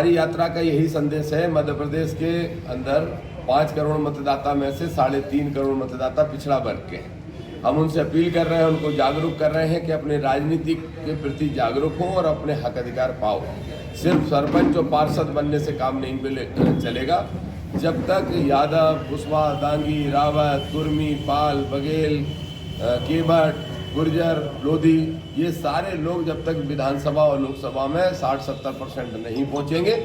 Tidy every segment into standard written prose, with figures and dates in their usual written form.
हमारी यात्रा का यही संदेश है। मध्य प्रदेश के अंदर 5 करोड़ मतदाता में से 3.5 करोड़ मतदाता पिछड़ा वर्ग के हैं। हम उनसे अपील कर रहे हैं, उनको जागरूक कर रहे हैं कि अपने राजनीति के प्रति जागरूक हों और अपने हक अधिकार पाओ। सिर्फ सरपंच और पार्षद बनने से काम नहीं चलेगा। जब तक यादव, कुशवाहा, दांगी, रावत, कुर्मी, पाल, बघेल, केवट, गुर्जर, लोधी, ये सारे लोग जब तक विधानसभा और लोकसभा में 60-70% नहीं पहुंचेंगे,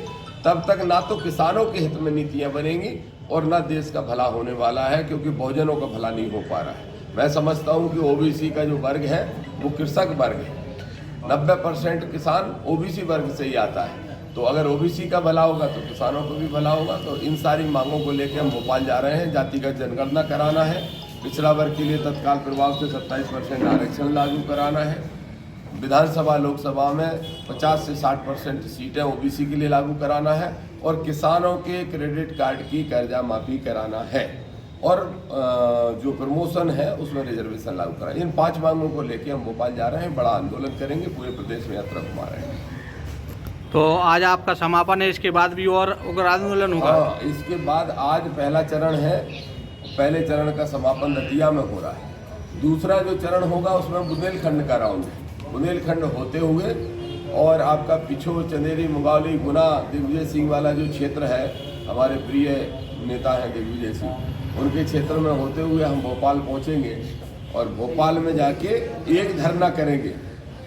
तब तक ना तो किसानों के हित में नीतियां बनेंगी और ना देश का भला होने वाला है, क्योंकि बहुजनों का भला नहीं हो पा रहा है। मैं समझता हूं कि ओबीसी का जो वर्ग है वो कृषक वर्ग है। 90% किसान ओबीसी वर्ग से ही आता है। तो अगर ओबीसी का भला होगा तो किसानों को भी भला होगा। तो इन सारी मांगों को लेकर हम भोपाल जा रहे हैं। जातिगत जनगणना कराना है, पिछड़ा वर्ग के लिए तत्काल प्रभाव से 27% आरक्षण लागू कराना है, विधानसभा लोकसभा में 50 से 60% सीटें ओबीसी के लिए लागू कराना है और किसानों के क्रेडिट कार्ड की कर्जा माफी कराना है और जो प्रमोशन है उसमें रिजर्वेशन लागू कराना। इन 5 मांगों को लेकर हम भोपाल जा रहे हैं, बड़ा आंदोलन करेंगे, पूरे प्रदेश में यात्रा घुमा रहे हैं। तो आज आपका समापन है, इसके बाद भी और उग्र आंदोलन होगा? हाँ, इसके बाद आज पहला चरण है। पहले चरण का समापन दतिया में हो रहा है। दूसरा जो चरण होगा उसमें बुंदेलखंड का राउंड है। बुंदेलखंड होते हुए और आपका पिछोर, चंदेरी, मुंगावली, गुना, दिग्विजय सिंह वाला जो क्षेत्र है, हमारे प्रिय नेता हैं दिग्विजय सिंह, उनके क्षेत्र में होते हुए हम भोपाल पहुंचेंगे और भोपाल में जाके एक धरना करेंगे।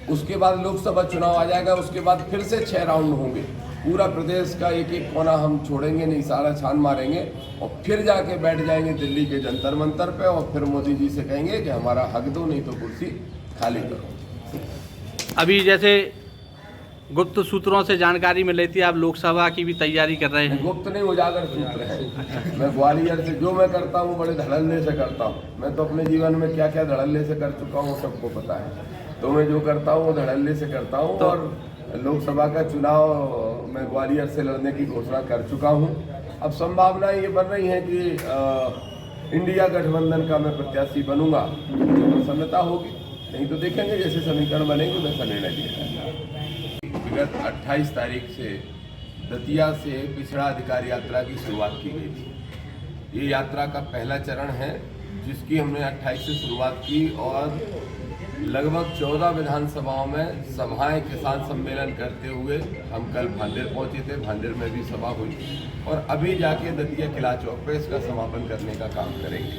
उसके बाद लोकसभा चुनाव आ जाएगा, उसके बाद फिर से 6 राउंड होंगे। पूरा प्रदेश का एक एक कोना हम छोड़ेंगे नहीं, सारा छान मारेंगे और फिर जाके बैठ जाएंगे दिल्ली के जंतर मंतर पे और फिर मोदी जी से कहेंगे कि हमारा हक दो, नहीं तो कुर्सी खाली करो। अभी जैसे गुप्त सूत्रों से जानकारी मिल रही थी, आप लोकसभा की भी तैयारी कर रहे हैं? गुप्त नहीं, उजागर सूत्र है। मैं ग्वालियर से जो मैं करता हूँ बड़े धड़ल्ले से करता हूँ। मैं तो अपने जीवन में क्या क्या धड़ल्ले से कर चुका हूँ सबको पता है। तो मैं जो करता हूँ वो धड़ल्ले से करता हूँ। तो और लोकसभा का चुनाव मैं ग्वालियर से लड़ने की घोषणा कर चुका हूँ। अब संभावना ये बन रही है कि इंडिया गठबंधन का मैं प्रत्याशी बनूंगा, तो प्रसन्नता होगी। नहीं तो देखेंगे जैसे समीकरण बनेंगे वैसा निर्णय लिया जाएगा। विगत 28 तारीख से दतिया से पिछड़ा अधिकार यात्रा की शुरुआत की गई थी। ये यात्रा का पहला चरण है जिसकी हमने 28 से शुरुआत की और लगभग 14 विधानसभाओं में सभाएं, किसान सम्मेलन करते हुए हम कल भांडेर पहुंचे थे। भांडेर में भी सभा हुई और अभी जाके दतिया किला चौक पे इसका समापन करने का काम करेंगे।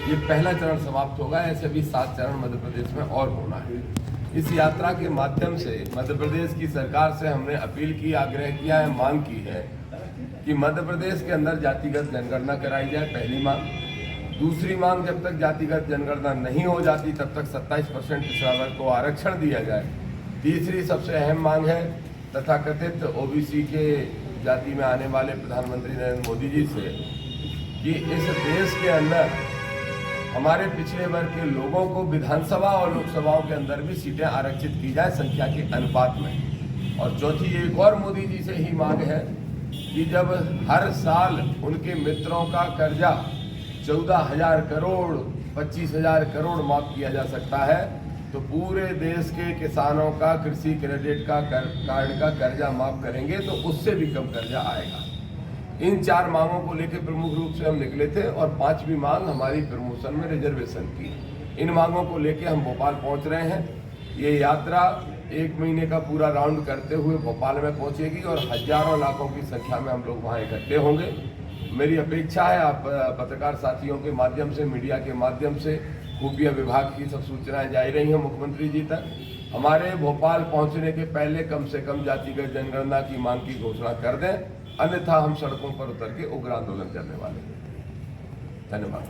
ये पहला चरण समाप्त होगा। ऐसे भी 7 चरण मध्य प्रदेश में और होना है। इस यात्रा के माध्यम से मध्य प्रदेश की सरकार से हमने अपील की, आग्रह किया है, मांग की है कि मध्य प्रदेश के अंदर जातिगत जनगणना कराई जाए, पहली मांग। दूसरी मांग, जब तक जातिगत जनगणना नहीं हो जाती तब तक 27% पिछड़ा वर्ग को आरक्षण दिया जाए। तीसरी सबसे अहम मांग है तथाकथित ओबीसी के जाति में आने वाले प्रधानमंत्री नरेंद्र मोदी जी से कि इस देश के अंदर हमारे पिछड़े वर्ग के लोगों को विधानसभा और लोकसभाओं के अंदर भी सीटें आरक्षित की जाए संख्या के अनुपात में। और चौथी एक और मोदी जी से ही मांग है कि जब हर साल उनके मित्रों का कर्जा 14,000 करोड़ 25,000 करोड़ माफ किया जा सकता है, तो पूरे देश के किसानों का कृषि क्रेडिट कार्ड का कर्जा माफ करेंगे तो उससे भी कम कर्जा आएगा। इन 4 मांगों को लेकर प्रमुख रूप से हम निकले थे और 5वीं मांग हमारी प्रमोशन में रिजर्वेशन की। इन मांगों को लेकर हम भोपाल पहुंच रहे हैं। ये यात्रा 1 महीने का पूरा राउंड करते हुए भोपाल में पहुंचेगी और हजारों लाखों की संख्या में हम लोग वहां इकट्ठे होंगे। मेरी अपेक्षा है आप पत्रकार साथियों के माध्यम से, मीडिया के माध्यम से, खुफिया विभाग की सब सूचनाएं जा रही हैं मुख्यमंत्री जी तक। हमारे भोपाल पहुंचने के पहले कम से कम जातिगत जनगणना की मांग की घोषणा कर दें, अन्यथा हम सड़कों पर उतर के उग्र आंदोलन करने वाले हैं। धन्यवाद।